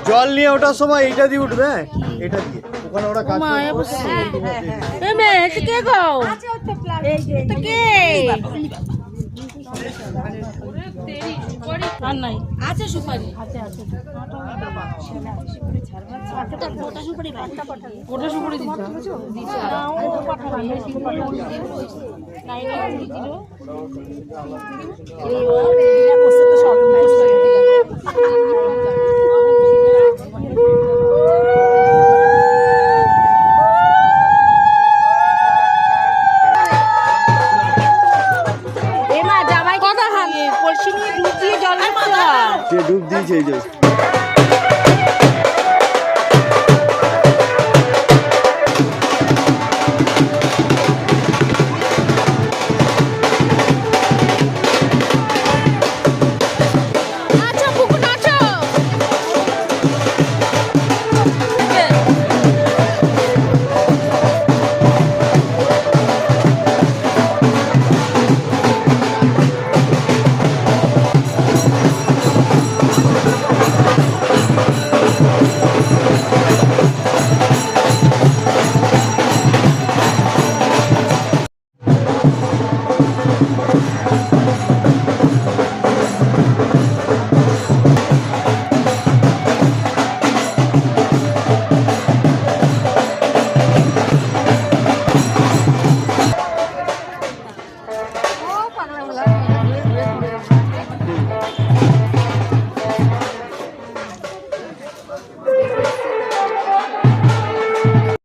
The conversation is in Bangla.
জল নিয়ে ওঠার সময় এইটা দিয়ে উঠবে, এটা দিয়ে ওখানে ওরা কাজ আছে সুপারি ওটা সুপারি দিতে ডুব দিয়েছে এই যে